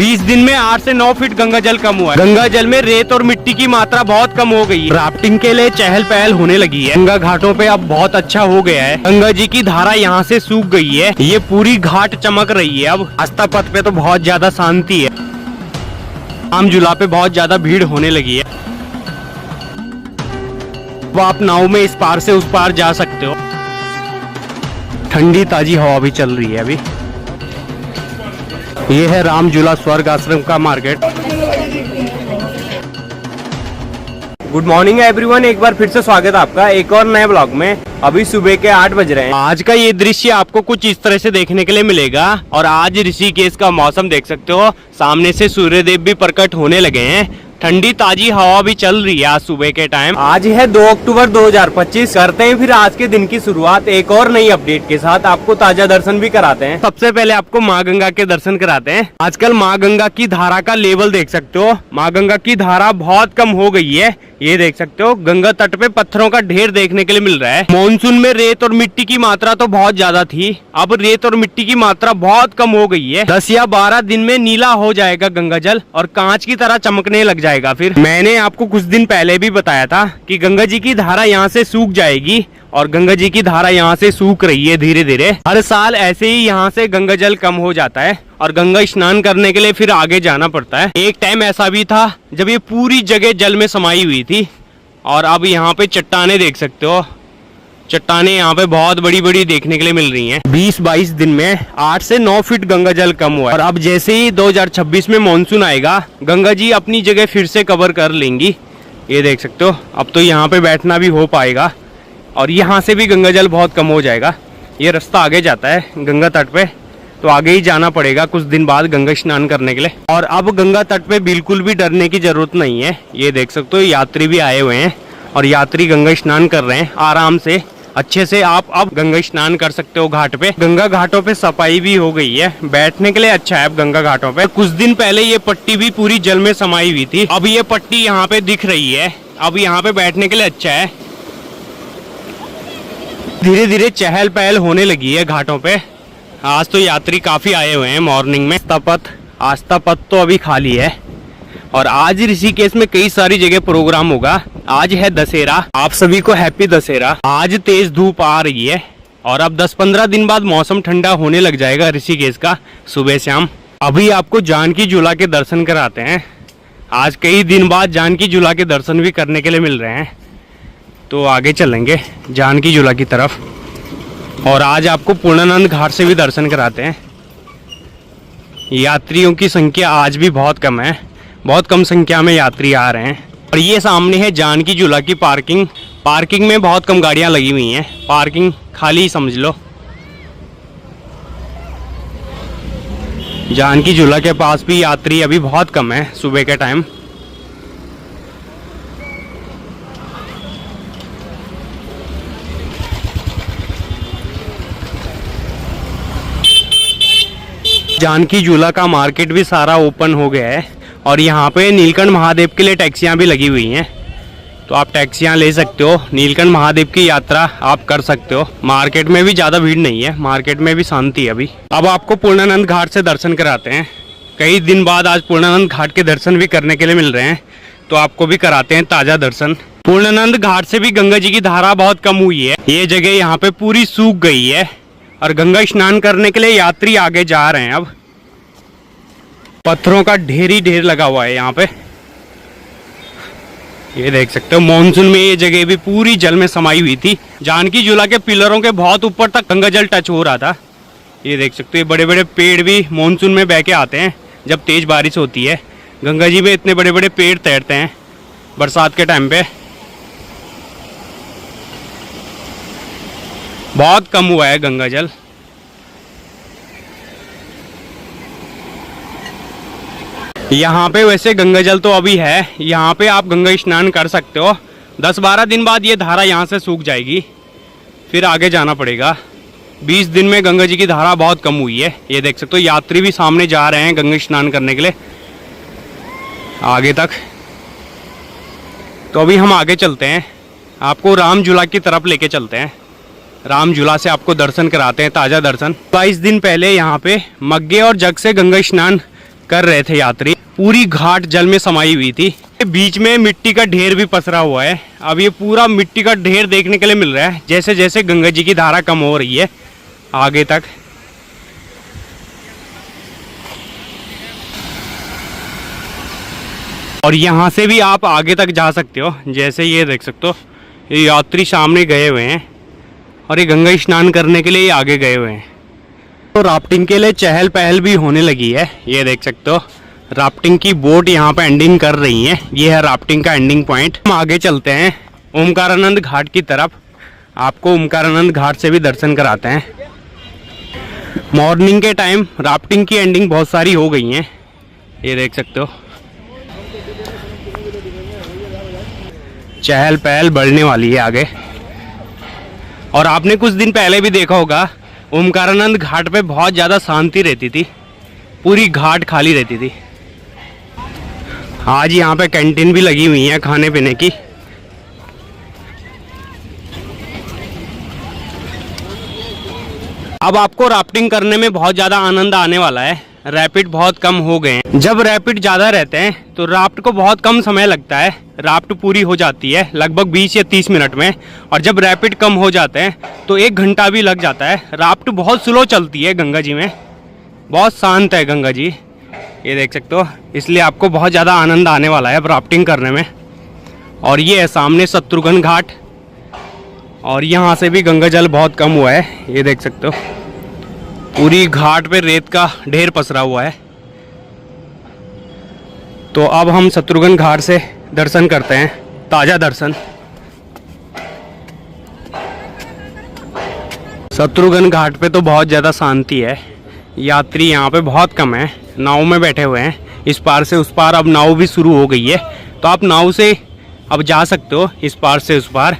20 दिन में 8 से 9 फीट गंगा जल कम हुआ है। गंगा जल में रेत और मिट्टी की मात्रा बहुत कम हो गई है। राफ्टिंग के लिए चहल पहल होने लगी है। गंगा घाटों पे अब बहुत अच्छा हो गया है। गंगा जी की धारा यहाँ से सूख गई है। ये पूरी घाट चमक रही है। अब आस्था पथ पे तो बहुत ज्यादा शांति है। राम झूला पे बहुत ज्यादा भीड़ होने लगी है। अब आप नाव में इस पार से उस पार जा सकते हो। ठंडी ताजी हवा भी चल रही है अभी। ये है राम झूला स्वर्ग आश्रम का मार्केट। गुड मॉर्निंग एवरीवन, एक बार फिर से स्वागत है आपका एक और नए ब्लॉग में। अभी सुबह के 8 बज रहे हैं। आज का ये दृश्य आपको कुछ इस तरह से देखने के लिए मिलेगा। और आज ऋषिकेश का मौसम देख सकते हो, सामने से सूर्यदेव भी प्रकट होने लगे हैं। ठंडी ताजी हवा भी चल रही है आज सुबह के टाइम। आज है 2 अक्टूबर 2025। करते हैं फिर आज के दिन की शुरुआत एक और नई अपडेट के साथ। आपको ताजा दर्शन भी कराते हैं। सबसे पहले आपको माँ गंगा के दर्शन कराते हैं। आजकल माँ गंगा की धारा का लेवल देख सकते हो। माँ गंगा की धारा बहुत कम हो गई है। ये देख सकते हो, गंगा तट पे पत्थरों का ढेर देखने के लिए मिल रहा है। मॉनसून में रेत और मिट्टी की मात्रा तो बहुत ज्यादा थी। अब रेत और मिट्टी की मात्रा बहुत कम हो गई है। 10 या 12 दिन में नीला हो जाएगा गंगा जल और कांच की तरह चमकने लग जाएगा। फिर मैंने आपको कुछ दिन पहले भी बताया था कि गंगा जी की धारा यहाँ से सूख जाएगी और गंगा जी की धारा यहाँ से सूख रही है धीरे धीरे। हर साल ऐसे ही यहाँ से गंगा जल कम हो जाता है और गंगा स्नान करने के लिए फिर आगे जाना पड़ता है। एक टाइम ऐसा भी था जब ये पूरी जगह जल में समाई हुई थी। और अब यहाँ पे चट्टाने देख सकते हो। चट्टाने यहाँ पे बहुत बड़ी बड़ी देखने के लिए मिल रही हैं। 20-22 दिन में 8 से 9 फीट गंगा जल कम हुआ है। और अब जैसे ही 2026 में मानसून आएगा, गंगा जी अपनी जगह फिर से कवर कर लेंगी। ये देख सकते हो, अब तो यहाँ पे बैठना भी हो पाएगा और यहाँ से भी गंगा जल बहुत कम हो जाएगा। ये रास्ता आगे जाता है गंगा तट पे, तो आगे ही जाना पड़ेगा कुछ दिन बाद गंगा स्नान करने के लिए। और अब गंगा तट पे बिल्कुल भी डरने की जरूरत नहीं है। ये देख सकते हो, यात्री भी आए हुए हैं और यात्री गंगा स्नान कर रहे हैं आराम से। अच्छे से आप अब गंगा स्नान कर सकते हो घाट पे। गंगा घाटों पे सफाई भी हो गई है, बैठने के लिए अच्छा है अब गंगा घाटों पे। कुछ दिन पहले ये पट्टी भी पूरी जल में समाई हुई थी। अब ये पट्टी यहाँ पे दिख रही है। अब यहाँ पे बैठने के लिए अच्छा है। धीरे धीरे चहल पहल होने लगी है घाटों पे। आज तो यात्री काफी आए हुए हैं मॉर्निंग में। आस्था पथ तो अभी खाली है। और आज ऋषिकेश में कई सारी जगह प्रोग्राम होगा। आज है दशहरा। आप सभी को हैप्पी दशहरा। आज तेज धूप आ रही है और अब 10-15 दिन बाद मौसम ठंडा होने लग जाएगा ऋषिकेश का सुबह शाम। अभी आपको जानकी झूला के दर्शन कराते हैं। आज कई दिन बाद जानकी झूला के दर्शन भी करने के लिए मिल रहे हैं, तो आगे चलेंगे जानकी झूला की तरफ। और आज आपको पूर्णानंद घाट से भी दर्शन कराते हैं। यात्रियों की संख्या आज भी बहुत कम है। बहुत कम संख्या में यात्री आ रहे हैं। और ये सामने है जानकी झूला की पार्किंग। पार्किंग में बहुत कम गाड़ियां लगी हुई हैं। पार्किंग खाली समझ लो। जानकी झूला के पास भी यात्री अभी बहुत कम है सुबह के टाइम। जानकी झूला का मार्केट भी सारा ओपन हो गया है। और यहाँ पे नीलकंठ महादेव के लिए टैक्सियाँ भी लगी हुई हैं, तो आप टैक्सियाँ ले सकते हो। नीलकंठ महादेव की यात्रा आप कर सकते हो। मार्केट में भी ज़्यादा भीड़ नहीं है, मार्केट में भी शांति है अभी। अब आपको पूर्णानंद घाट से दर्शन कराते हैं। कई दिन बाद आज पूर्णानंद घाट के दर्शन भी करने के लिए मिल रहे हैं, तो आपको भी कराते हैं ताज़ा दर्शन। पूर्णानंद घाट से भी गंगा जी की धारा बहुत कम हुई है। ये जगह यहाँ पे पूरी सूख गई है और गंगा स्नान करने के लिए यात्री आगे जा रहे हैं। अब पत्थरों का ढेर ही ढेर लगा हुआ है यहाँ पे। ये देख सकते हो, मॉनसून में ये जगह भी पूरी जल में समाई हुई थी। जानकी झूला के पिलरों के बहुत ऊपर तक गंगा जल टच हो रहा था। ये देख सकते हो, ये बड़े बड़े पेड़ भी मॉनसून में बह के आते हैं जब तेज बारिश होती है। गंगा जी में इतने बड़े बड़े पेड़ तैरते हैं बरसात के टाइम पे। बहुत कम हुआ है गंगा जल। यहाँ पे वैसे गंगा जल तो अभी है। यहाँ पे आप गंगा स्नान कर सकते हो। 10-12 दिन बाद ये धारा यहाँ से सूख जाएगी, फिर आगे जाना पड़ेगा। 20 दिन में गंगा जी की धारा बहुत कम हुई है। ये देख सकते हो, यात्री भी सामने जा रहे हैं गंगा स्नान करने के लिए आगे तक। तो अभी हम आगे चलते हैं, आपको राम झूला की तरफ लेके चलते हैं। राम झूला से आपको दर्शन कराते हैं, ताज़ा दर्शन। 22 दिन पहले यहाँ पे मग्गे और जग से गंगा स्नान कर रहे थे यात्री। पूरी घाट जल में समाई हुई थी। बीच में मिट्टी का ढेर भी पसरा हुआ है। अब ये पूरा मिट्टी का ढेर देखने के लिए मिल रहा है जैसे जैसे गंगा जी की धारा कम हो रही है आगे तक। और यहाँ से भी आप आगे तक जा सकते हो। जैसे ये देख सकते हो, ये यात्री सामने गए हुए हैं और ये गंगा स्नान करने के लिए आगे गए हुए हैं। तो राफ्टिंग के लिए चहल पहल भी होने लगी है। ये देख सकते हो, राफ्टिंग की बोट यहाँ पे एंडिंग कर रही है। ये है राफ्टिंग का एंडिंग पॉइंट। हम आगे चलते हैं ओमकारानंद घाट की तरफ। आपको ओमकारानंद घाट से भी दर्शन कराते हैं। मॉर्निंग के टाइम राफ्टिंग की एंडिंग बहुत सारी हो गई हैं। ये देख सकते हो, चहल पहल बढ़ने वाली है आगे। और आपने कुछ दिन पहले भी देखा होगा, ओमकारानंद घाट पे बहुत ज़्यादा शांति रहती थी, पूरी घाट खाली रहती थी। आज यहाँ पे कैंटीन भी लगी हुई है खाने पीने की। अब आपको राफ्टिंग करने में बहुत ज़्यादा आनंद आने वाला है। रैपिड बहुत कम हो गए हैं। जब रैपिड ज़्यादा रहते हैं तो राफ्ट को बहुत कम समय लगता है, राफ्ट पूरी हो जाती है लगभग 20 या 30 मिनट में। और जब रैपिड कम हो जाते हैं तो 1 घंटा भी लग जाता है। राफ्ट बहुत स्लो चलती है गंगा जी में, बहुत शांत है गंगा जी, ये देख सकते हो। इसलिए आपको बहुत ज़्यादा आनंद आने वाला है अब राफ्टिंग करने में। और ये है सामने शत्रुघ्न घाट, और यहाँ से भी गंगा जल बहुत कम हुआ है। ये देख सकते हो, पूरी घाट पे रेत का ढेर पसरा हुआ है। तो अब हम शत्रुघ्न घाट से दर्शन करते हैं, ताज़ा दर्शन। शत्रुघ्न घाट पे तो बहुत ज़्यादा शांति है। यात्री यहाँ पे बहुत कम है, नाव में बैठे हुए हैं इस पार से उस पार। अब नाव भी शुरू हो गई है तो आप नाव से अब जा सकते हो इस पार से उस पार।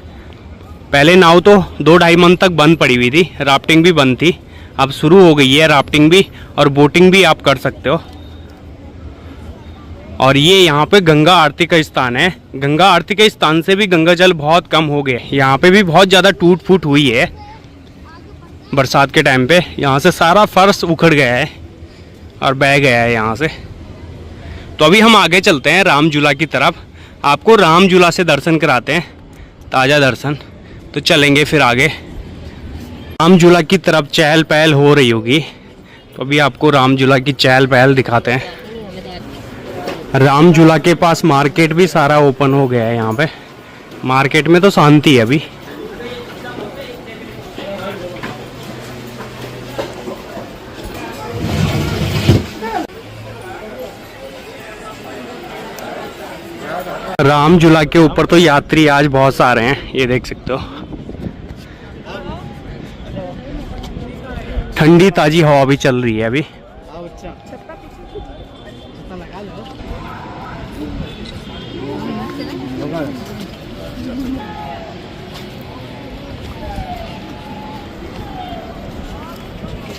पहले नाव तो 2-2.5 मंथ तक बंद पड़ी हुई थी, राफ्टिंग भी बंद थी। अब शुरू हो गई है राफ्टिंग भी, और बोटिंग भी आप कर सकते हो। और ये यहाँ पे गंगा आरती का स्थान है। गंगा आरती के स्थान से भी गंगा जल बहुत कम हो गए। यहाँ पे भी बहुत ज़्यादा टूट फूट हुई है बरसात के टाइम पे। यहाँ से सारा फर्श उखड़ गया है और बह गया है यहाँ से। तो अभी हम आगे चलते हैं राम झूला की तरफ। आपको राम झूला से दर्शन कराते हैं, ताज़ा दर्शन। तो चलेंगे फिर आगे। राम झूला की तरफ चहल पहल हो रही होगी, तो अभी आपको राम झूला की चहल पहल दिखाते हैं। राम झूला के पास मार्केट भी सारा ओपन हो गया है। यहाँ पे मार्केट में तो शांति है अभी। राम झूला के ऊपर तो यात्री आज बहुत सारे हैं, ये देख सकते हो। ठंडी ताजी हवा भी चल रही है अभी।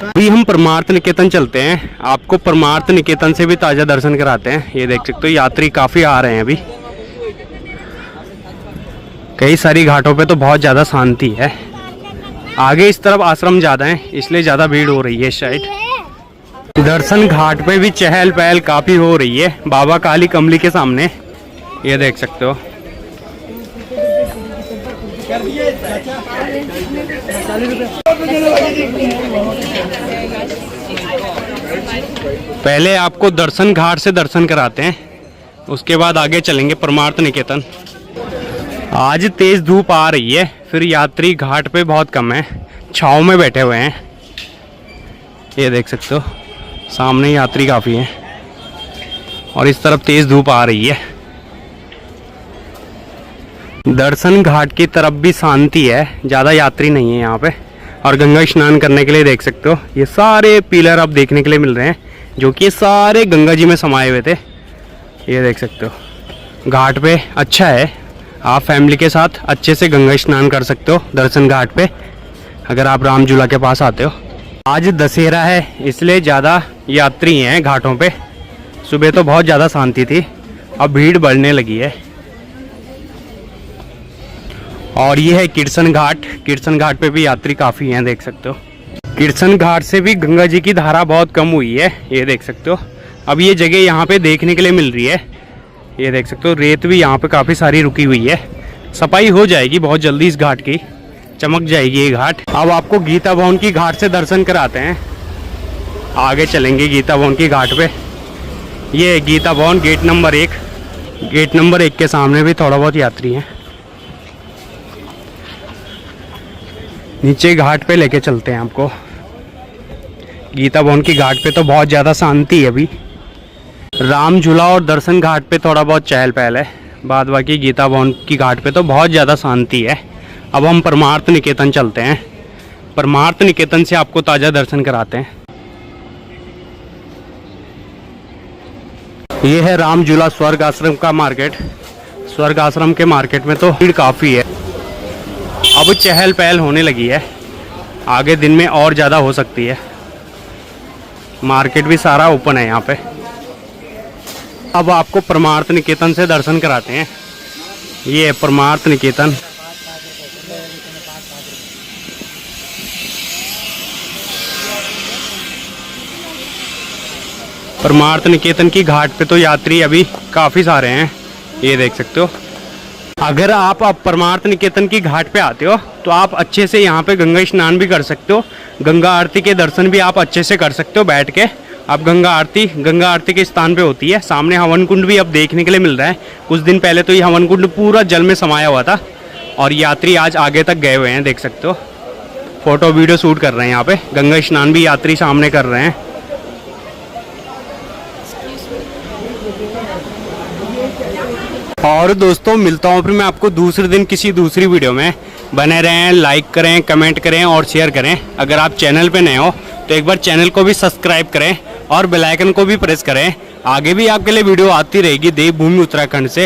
अभी हम परमार्थ निकेतन चलते हैं। आपको परमार्थ निकेतन से भी ताजा दर्शन कराते हैं। ये देख सकते हो, यात्री काफी आ रहे हैं अभी। कई सारी घाटों पे तो बहुत ज़्यादा शांति है। आगे इस तरफ आश्रम ज़्यादा है, इसलिए ज़्यादा भीड़ हो रही है इस साइड। दर्शन घाट पे भी चहल पहल काफ़ी हो रही है बाबा काली कमली के सामने, ये देख सकते हो। पहले आपको दर्शन घाट से दर्शन कराते हैं, उसके बाद आगे चलेंगे परमार्थ निकेतन। आज तेज धूप आ रही है, फिर यात्री घाट पे बहुत कम है, छाँव में बैठे हुए हैं। ये देख सकते हो, सामने यात्री काफ़ी हैं और इस तरफ तेज धूप आ रही है। दर्शन घाट की तरफ भी शांति है, ज़्यादा यात्री नहीं है यहाँ पे। और गंगा स्नान करने के लिए देख सकते हो, ये सारे पिलर अब देखने के लिए मिल रहे हैं, जो कि सारे गंगा जी में समाये हुए थे। ये देख सकते हो, घाट पे अच्छा है, आप फैमिली के साथ अच्छे से गंगा स्नान कर सकते हो दर्शन घाट पे, अगर आप राम झूला के पास आते हो। आज दशहरा है, इसलिए ज़्यादा यात्री हैं घाटों पे। सुबह तो बहुत ज़्यादा शांति थी, अब भीड़ बढ़ने लगी है। और ये है कीर्तन घाट। कीर्तन घाट पे भी यात्री काफ़ी हैं, देख सकते हो। कीर्तन घाट से भी गंगा जी की धारा बहुत कम हुई है, ये देख सकते हो। अब ये जगह यहाँ पे देखने के लिए मिल रही है, ये देख सकते हो। रेत भी यहाँ पे काफ़ी सारी रुकी हुई है, सफाई हो जाएगी बहुत जल्दी इस घाट की, चमक जाएगी ये घाट। अब आपको गीता भवन की घाट से दर्शन कराते हैं, आगे चलेंगे गीता भवन की घाट पे। ये गीता भवन गेट नंबर 1, गेट नंबर 1 के सामने भी थोड़ा बहुत यात्री हैं। नीचे घाट पे लेके चलते हैं आपको। गीता भवन की घाट पे तो बहुत ज़्यादा शांति है अभी। राम झूला और दर्शन घाट पे थोड़ा बहुत चहल पहल है, बाद बाकी गीता भवन की घाट पे तो बहुत ज़्यादा शांति है। अब हम परमार्थ निकेतन चलते हैं, परमार्थ निकेतन से आपको ताज़ा दर्शन कराते हैं। ये है राम झूला स्वर्ग आश्रम का मार्केट। स्वर्ग आश्रम के मार्केट में तो भीड़ काफ़ी है, अब चहल पहल होने लगी है, आगे दिन में और ज़्यादा हो सकती है। मार्केट भी सारा ओपन है यहाँ पे। अब आपको परमार्थ निकेतन से दर्शन कराते हैं। ये है परमार्थ निकेतन। परमार्थ निकेतन की घाट पे तो यात्री अभी काफ़ी सारे हैं, ये देख सकते हो। अगर आप अब परमार्थ निकेतन की घाट पे आते हो तो आप अच्छे से यहाँ पे गंगा स्नान भी कर सकते हो, गंगा आरती के दर्शन भी आप अच्छे से कर सकते हो बैठ के। अब गंगा आरती के स्थान पे होती है। सामने हवन कुंड भी अब देखने के लिए मिल रहा है। कुछ दिन पहले तो ये हवन कुंड पूरा जल में समाया हुआ था और यात्री आज आगे तक गए हुए हैं, देख सकते हो। फोटो वीडियो शूट कर रहे हैं यहाँ पे, गंगा स्नान भी यात्री सामने कर रहे हैं। और दोस्तों मिलता हूँ फिर मैं आपको दूसरे दिन किसी दूसरी वीडियो में। बने रहें, लाइक करें, कमेंट करें और शेयर करें। अगर आप चैनल पे नए हो तो एक बार चैनल को भी सब्सक्राइब करें और बेल आइकन को भी प्रेस करें। आगे भी आपके लिए वीडियो आती रहेगी देवभूमि उत्तराखंड से।